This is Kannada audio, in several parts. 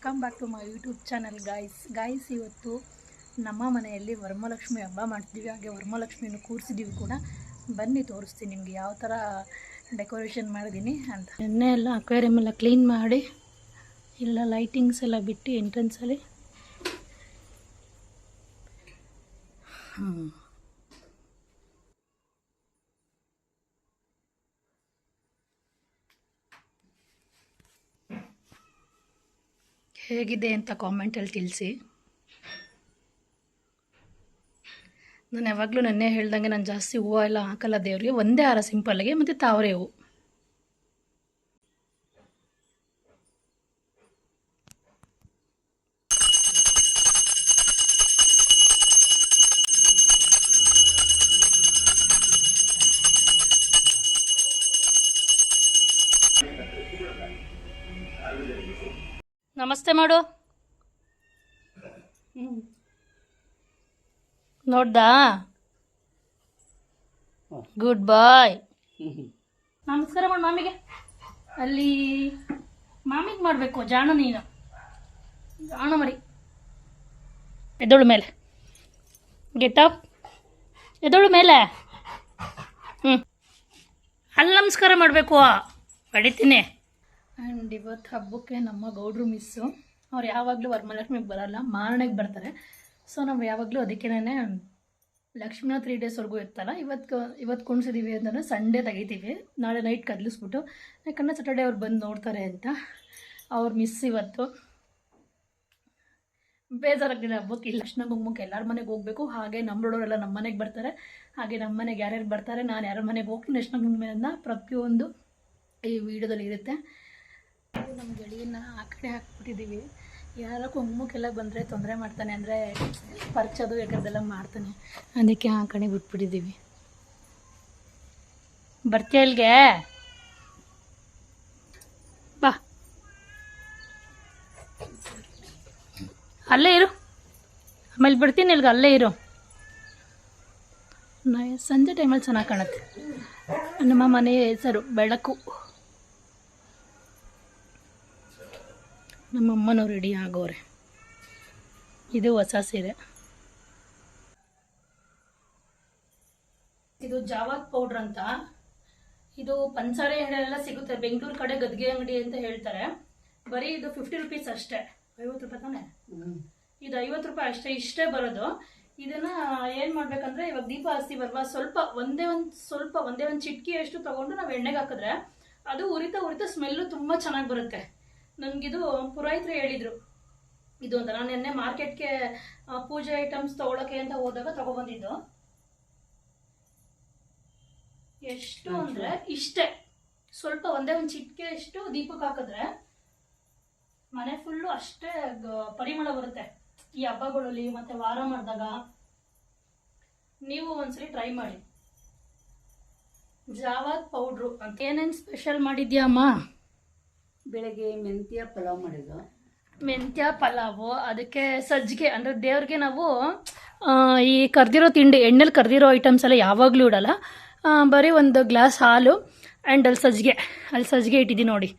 Welcome back to my YouTube channel guys ಇವತ್ತು ನಮ್ಮ ಮನೆಯಲ್ಲಿ ವರಮಹಾಲಕ್ಷ್ಮಿ ಹಬ್ಬ ಮಾಡ್ತಿದ್ದೀವಿ. ಹಾಗೆ ವರಮಹಾಲಕ್ಷ್ಮಿಯನ್ನು ಕೂರಿಸಿದ್ದೀವಿ ಕೂಡ. ಬನ್ನಿ ತೋರಿಸ್ತೀನಿ ನಿಮಗೆ ಯಾವ ಥರ ಡೆಕೋರೇಷನ್ ಮಾಡಿದ್ದೀನಿ ಅಂತ. ಎಣ್ಣೆ ಎಲ್ಲ ಅಕ್ವೇರಿಯಮ್ ಎಲ್ಲ ಕ್ಲೀನ್ ಮಾಡಿ ಎಲ್ಲ ಲೈಟಿಂಗ್ಸ್ ಎಲ್ಲ ಬಿಟ್ಟು ಎಂಟ್ರೆನ್ಸಲ್ಲಿ ಹೇಗಿದೆ ಅಂತ ಕಾಮೆಂಟಲ್ಲಿ ತಿಳಿಸಿ. ನಾನು ಯಾವಾಗಲೂ ನೆನ್ನೆ ಹೇಳ್ದಂಗೆ ನಾನು ಜಾಸ್ತಿ ಹೂವು ಎಲ್ಲ ಹಾಕಲ್ಲ ದೇವ್ರಿಗೆ, ಒಂದೇ ಹಾರ ಸಿಂಪಲ್ಗೆ ಮತ್ತು ತಾವರೆ ಹೂವು. ನಮಸ್ತೆ ಮಾಡು. ನೋಡ್ದಾ? ಗುಡ್ ಬಾಯ್. ನಮಸ್ಕಾರ ಮಾಡು ಮಾಮಿಗೆ. ಅಲ್ಲಿ ಮಾಮಿಗೆ ಮಾಡಬೇಕು. ಜಾಣ ನೀನು, ಜಾಣ ಮರಿ. ಎದ್ದೋಳು ಮೇಲೆ, ಗೆಟ್ ಅಪ್, ಎದ್ದೋಳು ಮೇಲೆ. ಅಲ್ಲಿ ನಮಸ್ಕಾರ ಮಾಡಬೇಕು, ಹೊಡಿತೀನಿ. ಆ್ಯಂಡ್ ಇವತ್ತು ಹಬ್ಬಕ್ಕೆ ನಮ್ಮ ಗೌಡ್ರು ಮಿಸ್ಸು. ಅವ್ರು ಯಾವಾಗಲೂ ವರಮಹಾಲಕ್ಷ್ಮಿಗೆ ಬರೋಲ್ಲ, ಮಾರನೆಗೆ ಬರ್ತಾರೆ. ಸೊ ನಾವು ಯಾವಾಗಲೂ ಅದಕ್ಕೇನೆ ಲಕ್ಷ್ಮಿನ 3 ಡೇಸ್ವರೆಗೂ ಇರ್ತಲ್ಲ. ಇವತ್ತು ಕುಣಿಸಿದ್ದೀವಿ ಅಂತಂದರೆ ಸಂಡೇ ತೆಗಿತೀವಿ, ನಾಳೆ ನೈಟ್ ಕದಲಿಸ್ಬಿಟ್ಟು. ಯಾಕಂದರೆ ಸ್ಯಾಟರ್ಡೇ ಅವ್ರು ಬಂದು ನೋಡ್ತಾರೆ ಅಂತ. ಅವ್ರು ಮಿಸ್ ಇವತ್ತು. ಬೇಜಾರಾಗ್ತಿದೆ ಹಬ್ಬಕ್ಕೆ. ಇಲ್ಲಿ ಲಕ್ಷ್ಮಣ ಕುಂಕುಮಕ್ಕೆ ಎಲ್ಲರ ಮನೆಗೆ ಹೋಗಬೇಕು. ಹಾಗೆ ನಮ್ಮಳೋರೆಲ್ಲ ನಮ್ಮ ಮನೆಗೆ ಬರ್ತಾರೆ. ಹಾಗೆ ನಮ್ಮ ಮನೆಗೆ ಯಾರ್ಯಾರು ಬರ್ತಾರೆ, ನಾನು ಯಾರ ಮನೆಗೆ ಹೋಗ್ತೀನಿ ಲಕ್ಷ್ಮಣ ಕುಂಕುಮದಿಂದ ಪ್ರತಿಯೊಂದು ಈ ವಿಡಿಯೋದಲ್ಲಿ ಇರುತ್ತೆ. ನಮ್ಮ ಗೆಳೆಯನ್ನ ಆ ಕಡೆ ಹಾಕ್ಬಿಟ್ಟಿದ್ದೀವಿ. ಯಾರೋ ಕುಂಕುಮಕ್ಕೆಲ್ಲ ಬಂದರೆ ತೊಂದರೆ ಮಾಡ್ತಾನೆ, ಅಂದರೆ ಪರ್ಚೋದು ಯಾಕಂದೆಲ್ಲ ಮಾಡ್ತಾನೆ, ಅದಕ್ಕೆ ಆ ಕಡೆ ಬಿಟ್ಬಿಟ್ಟಿದ್ದೀವಿ. ಬರ್ತೀಯ ಇಲ್ಲಿಗೆ? ಬಾ, ಅಲ್ಲೇ ಇರು, ಆಮೇಲೆ ಬಿಡ್ತೀನಿ ಇಲ್ಲಿಗೆ, ಅಲ್ಲೇ ಇರು. ಸಂಜೆ ಟೈಮಲ್ಲಿ ಚೆನ್ನಾಗಿ ಕಾಣುತ್ತೆ. ನಮ್ಮ ಮನೆಯ ಹೆಸರು ಬೆಳಕು. ನಮ್ಮಮ್ಮನೂ ರೆಡಿ ಆಗೋರೆ. ಇದು ಹೊಸ ಸೀರೆ. ಇದು ಜಾವಾತ್ ಪೌಡ್ರ್ ಅಂತ. ಇದು ಪಂಚಸಾರೆ ಎಣ್ಣೆಲ್ಲ ಸಿಗುತ್ತೆ ಬೆಂಗಳೂರು ಕಡೆ, ಗದ್ಗೆ ಅಂಗಡಿ ಅಂತ ಹೇಳ್ತಾರೆ. ಬರೀ ಇದು 50 ರೂಪೀಸ್ ಅಷ್ಟೇ. 50 ರೂಪಾಯಿ ತಾನೆ? ಇದು 50 ರೂಪಾಯಿ ಅಷ್ಟೇ. ಇಷ್ಟೇ ಬರೋದು. ಇದನ್ನ ಏನು ಮಾಡ್ಬೇಕಂದ್ರೆ, ಇವಾಗ ದೀಪ ಹಚ್ತೀವಲ್ವಾ, ಒಂದೇ ಒಂದು ಚಿಟಕಿಯಷ್ಟು ತಗೊಂಡು ನಾವು ಎಣ್ಣೆಗೆ ಹಾಕಿದ್ರೆ ಅದು ಉರಿತಾ ಸ್ಮೆಲ್ಲು ತುಂಬ ಚೆನ್ನಾಗಿ ಬರುತ್ತೆ. ನನಗಿದು ಪುರೋಹಿತರು ಹೇಳಿದರು ಇದು ಅಂತ. ನಾನು ನಿನ್ನೆ ಮಾರ್ಕೆಟ್ಗೆ ಪೂಜೆ ಐಟಮ್ಸ್ ತೊಗೊಳಕ್ಕೆ ಅಂತ ಹೋದಾಗ ತಗೊಬಂದಿದ್ದು. ಎಷ್ಟು ಅಂದರೆ ಇಷ್ಟೇ, ಒಂದೇ ಒಂದು ಚಿಟಿಕೆ ಅಷ್ಟು ದೀಪಕ್ಕೆ ಹಾಕಿದ್ರೆ ಮನೆ ಫುಲ್ಲು ಅಷ್ಟೇ ಪರಿಮಳ ಬರುತ್ತೆ. ಈ ಹಬ್ಬಗಳಲ್ಲಿ ಮತ್ತೆ ವಾರ ಮಾಡಿದಾಗ ನೀವು ಒಂದ್ಸರಿ ಟ್ರೈ ಮಾಡಿ. ಜಾವಾತ್ ಪೌಡ್ರು ಅಂತ. ಏನೇನು ಸ್ಪೆಷಲ್ ಮಾಡಿದ್ಯಾ ಅಮ್ಮ? ಬೆಳಗ್ಗೆ ಮೆಂತ್ಯ ಪಲಾವ್ ಮಾಡಿದ್ದು. ಮೆಂತ್ಯ ಪಲಾವು, ಅದಕ್ಕೆ ಸಜ್ಜಿಗೆ. ಅಂದರೆ ದೇವ್ರಿಗೆ ನಾವು ಈ ಕರ್ದಿರೋ ತಿಂಡಿ, ಎಣ್ಣೆಲಿ ಕರ್ದಿರೋ ಐಟಮ್ಸ್ ಎಲ್ಲ ಯಾವಾಗಲೂ ಇಡಲ್ಲ. ಬರೀ ಒಂದು ಗ್ಲಾಸ್ ಹಾಲು ಆ್ಯಂಡ್ ಅಲ್ಲಿ ಸಜ್ಜಿಗೆ ಇಟ್ಟಿದ್ದೀನಿ ನೋಡಿ.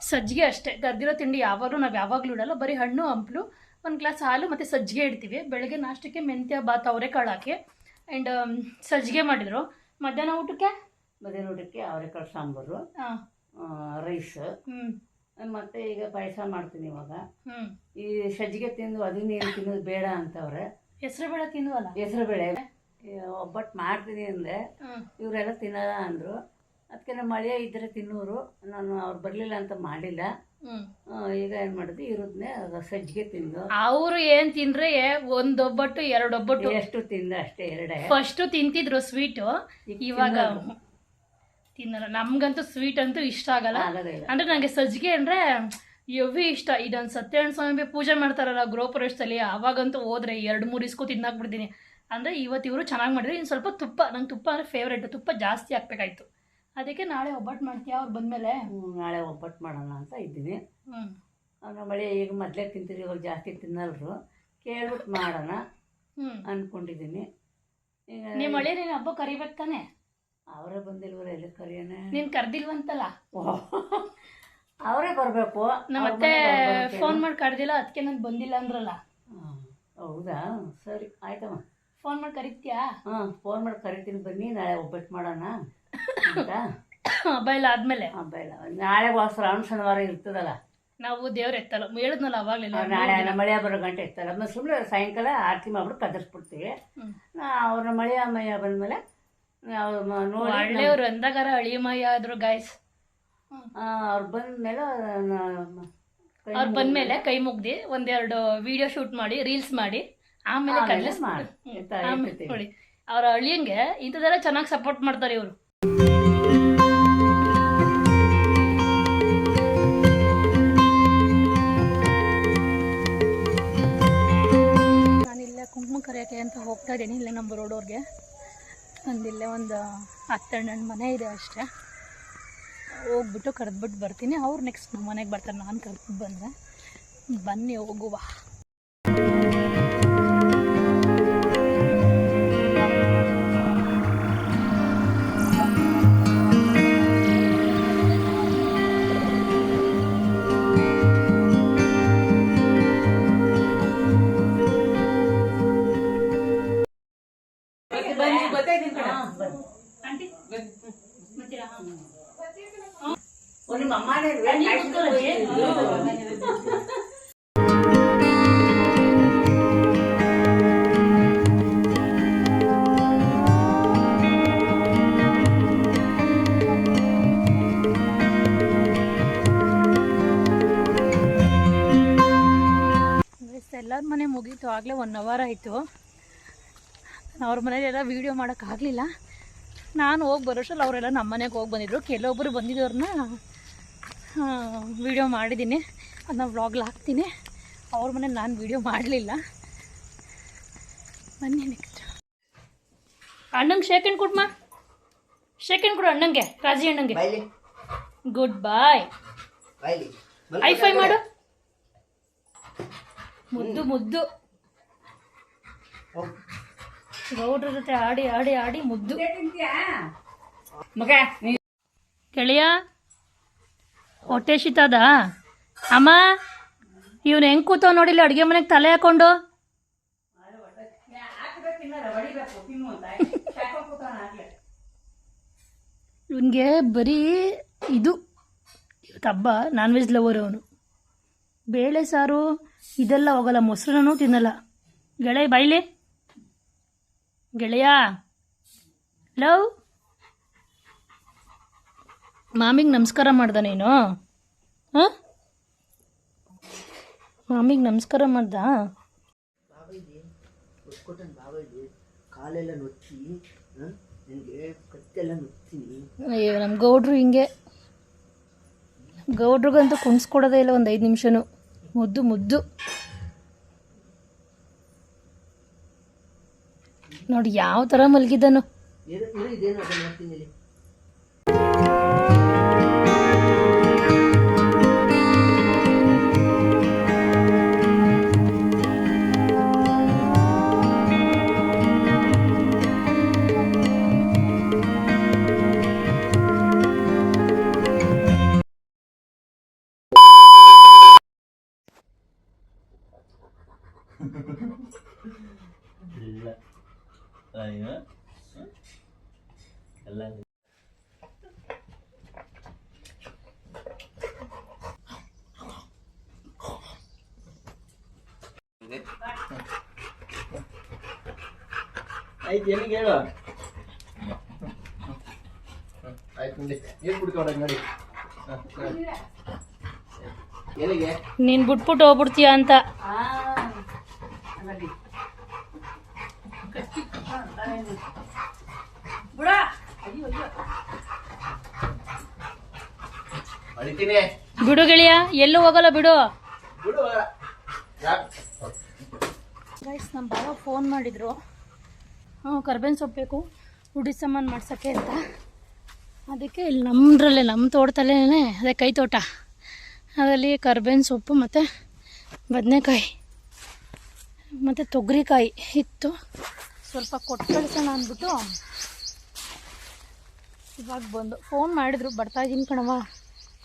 ಸಜ್ಜಿಗೆ ಅಷ್ಟೇ, ಕರ್ದಿರೋ ತಿಂಡಿ ನಾವು ಯಾವಾಗಲೂ ಇಡಲ್ಲ. ಬರೀ ಹಣ್ಣು ಹಂಪಲು, ಒಂದು ಗ್ಲಾಸ್ ಹಾಲು ಮತ್ತು ಸಜ್ಜಿಗೆ ಇಡ್ತೀವಿ. ಬೆಳಗ್ಗೆ ನಾಷ್ಟಕ್ಕೆ ಮೆಂತ್ಯ ಬಾತ್ ಅವರೆಕಾಳು ಹಾಕಿ ಆ್ಯಂಡ್ ಸಜ್ಜಿಗೆ ಮಾಡಿದರು. ಮಧ್ಯಾಹ್ನ ಊಟಕ್ಕೆ ಅವರೆಕಾಳು ಸಾಂಬಾರು, ರೈಸ್, ಮತ್ತೆ ಈಗ ಪಾಯಸ ಮಾಡ್ತೀನಿ. ಇವಾಗ ಈ ಸಜ್ಜಿಗೆ ತಿಂದು ಅದನ್ನೇನು ತಿನ್ನೋದು ಬೇಡ ಅಂತವ್ರೆ. ಹೆಸರು ಬೇಳೆ ತಿನ್ನುವಲ್ಲ, ಹೆಸರು ಬೇಳೆ ಒಬ್ಬಟ್ಟು ಮಾಡ್ತೀನಿ ಅಂದರೆ ಇವರೆಲ್ಲ ತಿನ್ನಲ್ಲ ಅಂದರು. ಅದಕ್ಕೆ ನಮ್ಮ ಮಳೆ ಇದ್ದರೆ ತಿನ್ನೋರು, ನಾನು ಅವ್ರು ಬರಲಿಲ್ಲ ಅಂತ ಮಾಡಿಲ್ಲ. ಈಗ ಏನು ಮಾಡಿದ್ವಿ, ಇರೋದನ್ನೇ ಸಜ್ಜಿಗೆ ತಿಂದು. ಅವರು ಏನು ತಿಂದ್ರೆ ಒಂದೊಬ್ಬಟ್ಟು 2 ಒಬ್ಬಟ್ಟು ಎಷ್ಟು ತಿಂದ ಅಷ್ಟೇ, 2. ಫಸ್ಟು ತಿಂತಿದ್ರು ಸ್ವೀಟು, ಇವಾಗ ತಿನ್ನಲ್ಲ. ನಮ್ಗಂತೂ ಸ್ವೀಟ್ ಅಂತೂ ಇಷ್ಟ ಆಗಲ್ಲ. ಅಂದ್ರೆ ನನಗೆ ಸಜ್ಜಿಗೆ ಅಂದರೆ ಎವಿ ಇಷ್ಟ. ಇದೊಂದು ಸತ್ಯನಾರಾಯಣ ಸ್ವಾಮಿ ಪೂಜೆ ಮಾಡ್ತಾರಲ್ಲ ಗೃಹಪ್ರವೇಶದಲ್ಲಿ, ಆವಾಗಂತೂ ಹೋದ್ರೆ 2-3 ಇಸ್ಕೊ ತಿಂದಾಕ್ಬಿಡ್ತೀನಿ. ಅಂದರೆ ಇವರು ಚೆನ್ನಾಗಿ ಮಾಡಿದ್ರೆ. ಇನ್ನು ಸ್ವಲ್ಪ ತುಪ್ಪ, ನಂಗೆ ತುಪ್ಪ ಅಂದರೆ ಫೇವ್ರೇಟ್. ತುಪ್ಪ ಜಾಸ್ತಿ ಹಾಕ್ಬೇಕಾಯ್ತು. ಅದಕ್ಕೆ ನಾಳೆ ಒಬ್ಬಟ್ಟು ಮಾಡ್ತೀಯ ಅವ್ರು ಬಂದಮೇಲೆ? ನಾಳೆ ಒಬ್ಬಟ್ಟು ಮಾಡೋಣ ಅಂತ ಇದ್ದೀನಿ. ನಮ್ಮ ಮಳೆ ಈಗ ಮೊದಲೇ ತಿಂತೀರಿ, ಇವಾಗ ಜಾಸ್ತಿ ತಿನ್ನಲ್ರು. ಕೇಳ್ಬಿಟ್ಟು ಮಾಡೋಣ ಅಂದ್ಕೊಂಡಿದ್ದೀನಿ. ಈಗ ನಿಮ್ಮ ಮಳೆ ನೀನು ಹಬ್ಬ ಕರಿಬೇಕು ತಾನೆ? ಅವರೇ ಬಂದಿಲ್ವಲ್ಲ, ಎಲ್ಲಿ ಕರಿಯೋಣ? ನೀನು ಕರೆದಿಲ್ವಂತಲ್ಲ? ಅವರೇ ಬರಬೇಕು. ಮತ್ತೆ ಫೋನ್ ಮಾಡಿ ಕರೆದಿಲ್ಲ, ಅದಕ್ಕೆ ನಾನು ಬಂದಿಲ್ಲ ಅಂದ್ರಲ್ಲ. ಹೌದಾ, ಸರಿ ಆಯ್ತಮ್ಮ. ಫೋನ್ ಮಾಡಿ ಕರಿತೀಯಾ? ಫೋನ್ ಮಾಡಿ ಕರಿತೀನಿ, ಬನ್ನಿ ನಾಳೆ ಒಬ್ಬಟ್ಟು ಮಾಡೋಣ ಅಂತ. ಹಬ್ಬ ಇಲ್ಲ ಆದ್ಮೇಲೆ? ಹಬ್ಬ ಇಲ್ಲ, ನಾಳೆ ಶ್ರಾವಣ ಶನಿವಾರ ಇರ್ತದಲ್ಲ. ನಾವು ದೇವ್ರ ಎತ್ತಲ್ಲ, ಹೇಳಿದ್ನಲ್ಲ ಅವಾಗಲಿಲ್ಲ. ನಾಳೆ ಮಳೆ ಬರೋ ಗಂಟೆ ಇರ್ತಲ್ಲ, ಮತ್ತೆ ಸುಮ್ಮನೆ ಸಾಯಂಕಾಲ ಆರತಿ ಮಾಡ್ಬಿಟ್ಟು ಕದರ್ಸ್ಬಿಡ್ತೀವಿ. ಅವ್ರನ್ನ ಮಳೆಯ ಬಂದಮೇಲೆ ನೋಡಿ ಒಳ್ಳೆಯವ್ರು ಅಂದಾಗಾರ ಅಳಿಮಯ್ಯ ಆದ್ರು ಗಾಯ್ಸ್. ಅವ್ರು ಬಂದ್ಮೇಲೆ ಅವ್ರು ಬಂದ್ಮೇಲೆ ಕೈ ಮುಗ್ದು ಒಂದೆರಡು ವಿಡಿಯೋ ಶೂಟ್ ಮಾಡಿ ರೀಲ್ಸ್ ಮಾಡಿ ಆಮೇಲೆ ನೋಡಿ. ಅವ್ರ ಅಳಿಯಂಗೆ ಇಂಥದೆಲ್ಲ ಚೆನ್ನಾಗಿ ಸಪೋರ್ಟ್ ಮಾಡ್ತಾರೆ ಇವರು. ನಾನಿಲ್ಲೇ ಕುಂಕುಮ ಕರೆಯೋಕ್ಕೆ ಅಂತ ಹೋಗ್ತಾ ಇದ್ದೀನಿ, ಇಲ್ಲೇ ನಮ್ಮ ರೋಡವ್ರಿಗೆ. ಒಂದಿಲ್ಲೇ ಒಂದು 10-12 ಮನೆ ಇದೆ ಅಷ್ಟೇ. ಹೋಗ್ಬಿಟ್ಟು ಕರೆದ್ಬಿಟ್ಟು ಬರ್ತೀನಿ. ಅವ್ರು ನೆಕ್ಸ್ಟ್ ನಮ್ಮ ಮನೆಗೆ ಬರ್ತಾರೆ, ನಾನು ಕರೆದ್ಬಿಟ್ಟು ಬಂದರೆ. ಬನ್ನಿ ಹೋಗುವ. ಎಲ್ಲರ ಮನೆ ಮುಗೀತು, ಆಗಲೇ 1 ಅವರ್ ಆಯಿತು. ಅವ್ರ ಮನೇಲೆಲ್ಲ ವೀಡಿಯೋ ಮಾಡೋಕ್ಕಾಗಲಿಲ್ಲ. ನಾನು ಹೋಗಿ ಬರೋಷ್ಟರಲ್ಲಿ ಅವರೆಲ್ಲ ನಮ್ಮ ಮನೆಗೆ ಹೋಗಿ ಬಂದಿದ್ರು. ಕೆಲವೊಬ್ಬರು ಬಂದಿದ್ದವ್ರನ್ನ ವೀಡಿಯೋ ಮಾಡಿದ್ದೀನಿ, ಅದನ್ನ ವ್ಲಾಗ್ಲಿ ಹಾಕ್ತೀನಿ. ಅವ್ರ ಮನೇಲಿ ನಾನು ವೀಡಿಯೋ ಮಾಡಲಿಲ್ಲ. ಬನ್ನಿ ನೆಕ್ಸ್ಟ್. ಅಣ್ಣಂಗೆ ಶೇಕೆಂಡ್ ಕೊಡ್ಮಾ, ಶೇಕೆಂಡ್ ಕೊಡು ಅಣ್ಣಂಗೆ, ರಾಜಿ ಅಣ್ಣಂಗೆ. ಗುಡ್ ಬಾಯ್. ಐಫೈ ಮಾಡು. ಮುದ್ದು ಮುದ್ದು ಗೌಡ್ರ ಜೊತೆ ಆಡಿ ಆಡಿ ಆಡಿ ಮುದ್ದು. ಗೆಳೆಯ ಹೊಟ್ಟೆ ಶೀತದ ಅಮ್ಮ, ಇವನು ಹೆಂಗೆ ಕೂತವ್ ನೋಡಿಲ್ಲ ಅಡುಗೆ ಮನೆಗೆ ತಲೆ ಹಾಕೊಂಡು. ಇವನಿಗೆ ಬರೀ ಇದು ಹಬ್ಬ. ನಾನ್ ವೆಜ್ ಲವರ್ ಅವನು. ಬೇಳೆ ಸಾರು ಇದೆಲ್ಲ ಹೋಗಲ್ಲ, ಮೊಸರನ್ನೂ ತಿನ್ನಲ್ಲ. ಗೆಳೆಯ ಬಾಯ್ಲಿ, ಗೆಳೆಯ ಲವ್. ಮಾಮಿಗೆ ನಮಸ್ಕಾರ ಮಾಡ್ದ ನೀನು? ಹಾಂ, ಮಾಮಿಗೆ ನಮಸ್ಕಾರ ಮಾಡ್ದ? ಅಯ್ಯೋ, ನಮ್ಮ ಗೌಡ್ರು ಹಿಂಗೆ. ಗೌಡ್ರಿಗಂತೂ ಕುಣಿಸ್ಕೊಡೋದೇ ಇಲ್ಲ ಒಂದು 5 ನಿಮಿಷನೂ. ಮುದ್ದು ಮುದ್ದು ನೋಡಿ ಯಾವ ಥರ ಮಲಗಿದ್ದನು. ಆಯ್ತು, ಏನಿಗೆ ಹೇಳು. ಆಯ್ತು, ನೀರು ಕುಡ್ಕೊಂಡ ನೋಡಿ. ಎಲ್ಲಿಗೆ ನೀನು ಬಿಟ್ಬಿಟ್ಟು ಹೋಗ್ಬಿಡ್ತೀಯ ಅಂತ. ಬಿಡು ಗೆಳೆಯ, ಎಲ್ಲೂ ಹೋಗಲ್ಲ, ಬಿಡು. ಗೈಸ್, ನಮ್ಮ ಬಾವ ಫೋನ್ ಮಾಡಿದ್ರು. ಕರ್ಬೇವಿನ ಸೊಪ್ಪು ಬೇಕು ಹುಡಿ ಸಾಮಾನು ಮಾಡ್ಸೋಕ್ಕೆ ಅಂತ. ಅದಕ್ಕೆ ಇಲ್ಲಿ ನಮ್ಮದ್ರಲ್ಲೇ, ನಮ್ಮ ತೋಟದಲ್ಲೇ, ಅದೇ ಕೈ ತೋಟ, ಅದರಲ್ಲಿ ಕರ್ಬೇವಿನ ಸೊಪ್ಪು ಮತ್ತು ಬದನೆಕಾಯಿ ಮತ್ತು ತೊಗರಿಕಾಯಿ ಇತ್ತು. ಸ್ವಲ್ಪ ಕೊಟ್ಟು ಕಳಿಸೋಣ ಅಂದ್ಬಿಟ್ಟು ಇವಾಗ ಬಂದು ಫೋನ್ ಮಾಡಿದ್ರು. ಬರ್ತಾಯಿದ್ದೀನಿ ಕಣವ,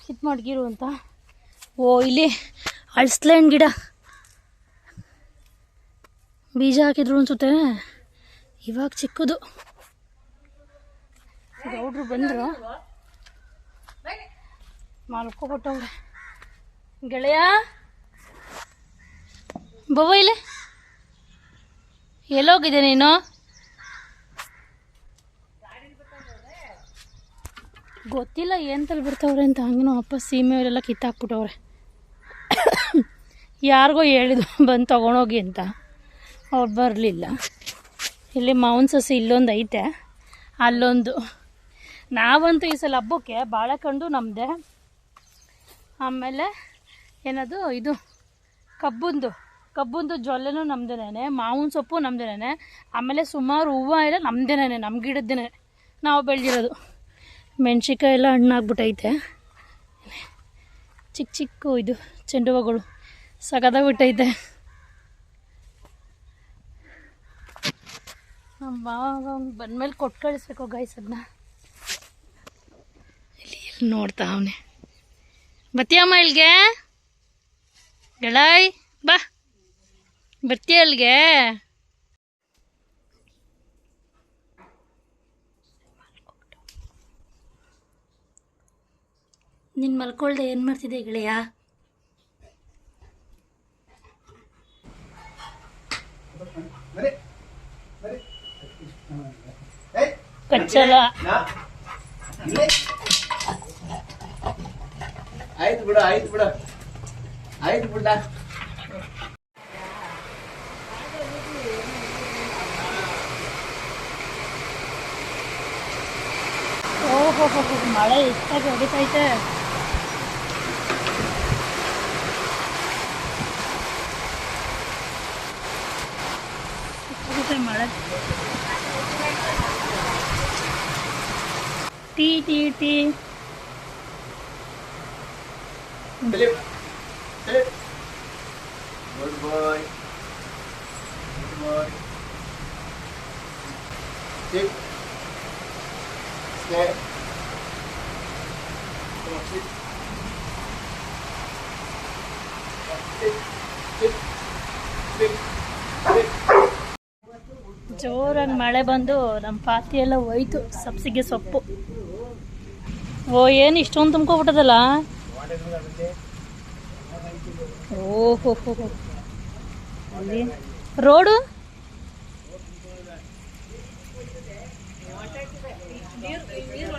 ಚಿಕ್ಕಮಡ್ಗಿರು ಅಂತ. ಓ ಇಲ್ಲಿ ಅಳ್ಸ್ಲೆ ಹಣ್ಣು ಗಿಡ, ಬೀಜ ಹಾಕಿದ್ರು ಅನ್ಸುತ್ತೆ. ಇವಾಗ ಚಿಕ್ಕದು. ಗೌಡ್ರು ಬಂದರು, ಮಲ್ಕೊಬಿಟ್ಟವ್ರೆ. ಗೆಳೆಯ ಬವ್ವ ಇಲ್ಲೇ ಎಲ್ಲೋಗಿದೆ ನೀನು? ಗೊತ್ತಿಲ್ಲ ಏಂತಲ್ಲಿ ಬಿಡ್ತವ್ರೆ ಅಂತ. ಹಂಗೆ ಅಪ್ಪ ಸೀಮೆಯವರೆಲ್ಲ ಕಿತ್ತಾಕ್ಬಿಟ್ಟವ್ರೆ. ಯಾರಿಗೋ ಹೇಳಿದ್ರು ಬಂದು ತೊಗೊಂಡೋಗಿ ಅಂತ, ಅವ್ರು ಬರಲಿಲ್ಲ. ಇಲ್ಲಿ ಮಾವಿನ ಸಸಿ ಇಲ್ಲೊಂದು ಐತೆ, ಅಲ್ಲೊಂದು. ನಾವಂತೂ ಈ ಸಲ ಹಬ್ಬಕ್ಕೆ ಬಾಳೆಕಂಡು ನಮ್ಮದೇ, ಆಮೇಲೆ ಏನದು ಇದು ಕಬ್ಬುಂದು ಜೊಲ್ಲೆನೂ ನಮ್ಮದೇನೆ, ಮಾವಿನ ಸೊಪ್ಪು ನಮ್ಮದೇನೆ, ಆಮೇಲೆ ಸುಮಾರು ಹೂವು ಎಲ್ಲ ನಮ್ಮದೇನೆ, ನಮ್ಮ ಗಿಡದ್ದೇನೆ ನಾವು ಬೆಳೆದಿರೋದು. ಮೆಣ್ಸಿಕಾಯಿ ಎಲ್ಲ ಹಣ್ಣಾಗ್ಬಿಟ್ಟೈತೆ. ಚಿಕ್ಕ ಚಿಕ್ಕ ಇದು ಚೆಂಡು ಹೂವುಗಳು ಸಗದಾಗ್ಬಿಟ್ಟೈತೆ. ನಮ್ಮ ಮಾವ ಬಂದಮೇಲೆ ಕೊಟ್ಟು ಕಳಿಸ್ಬೇಕು ಗೈಸ್ ಅದನ್ನ. ಇಲ್ಲಿ ಎಲ್ಲಿ ನೋಡ್ತಾ ಅವನೇ. ಬತ್ತೀಯಮ್ಮ ಇಲ್ಲಿಗೆ? ಗೆಳಾಯ್ ಬಾ, ಬರ್ತೀಯ ಅಲ್ಲಿಗೆ? ನೀನು ಮಲ್ಕೊಳ್ದೆ ಏನು ಮಾಡ್ತಿದ್ದೆ ಗೆಳೆಯ? ಕಚ್ಚಲ. ಆಯ್ತು ಬಿಡ ಆಯ್ತು ಬಿಡ. ಓಹೋ ಮಳೆ ಇಷ್ಟಾಗಿ ಹೊಡಿತೈತೆ. ಮಳೆ tea tea tea. Good boy. Sit. Stand. Come on, sit. Sit. Sit. Sit. Sit. ಜೋರಾಗಿ ಮಳೆ ಬಂದು ನಮ್ಮ ಪಾತಿ ಎಲ್ಲ ಹೋಯ್ತು. ಸಬ್ಸಿಗೆ ಸೊಪ್ಪು. ಓ ಏನು ಇಷ್ಟೊಂದು ತುಂಬ್ಕೊಬಿಟ್ಟದಲ್ಲ. ಓಹೋ ಅಲ್ಲಿ ರೋಡು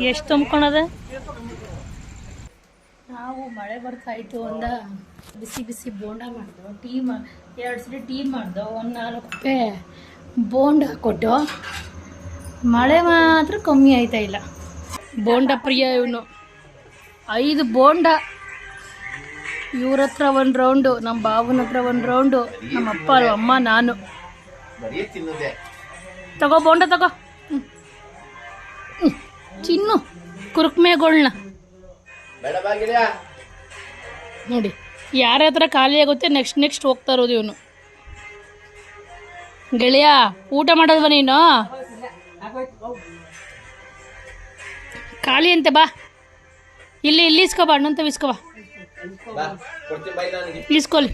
ಎಷ್ಟು ತುಂಬ್ಕೊಳದ. ನಾವು ಮಳೆ ಬರ್ತಾಯಿತ್ತು ಅಂದ ಬಿಸಿ ಬಿಸಿ ಬೋಂಡ ಮಾಡಿದೆವು. 2 ಸರಿ ಟೀ ಮಾಡಿದೆವು. 4 ರೂಪಾಯಿ ಬೋಂಡ ಕೊಟ್ಟು. ಮಳೆ ಮಾತ್ರ ಕಮ್ಮಿ ಆಯ್ತಾ ಇಲ್ಲ. ಬೋಂಡ ಪ್ರಿಯ ಇವನು. 5 ಬೋಂಡ. ಇವ್ರ ಹತ್ರ 1 ರೌಂಡು, ನಮ್ಮ ಬಾವನ ಹತ್ರ 1 ರೌಂಡು, ನಮ್ಮ ಅಪ್ಪ ಅಮ್ಮ ನಾನು. ತಗೋ ಬೋಂಡ ತಗೋ. ಚಿನ್ನು ಕುರುಕ್ಮೆಗಳನ್ನ ನೋಡಿ. ಯಾರ ಹತ್ರ ಖಾಲಿ ಆಗುತ್ತೆ ನೆಕ್ಸ್ಟ್ ಹೋಗ್ತಾ ಇರೋದು ಇವನು. ಗೆಳೆಯ ಊಟ ಮಾಡೋದ್ವ ನೀನು? ಖಾಲಿ ಅಂತೆ ಬಾ. ಇಲ್ಲಿ ಇಸ್ಕೊ ಬಾ, ಅಣ್ಣಂತ ಇಸ್ಕೊ ಬಾ. ಇಸ್ಕೊಳ್ಳಿ.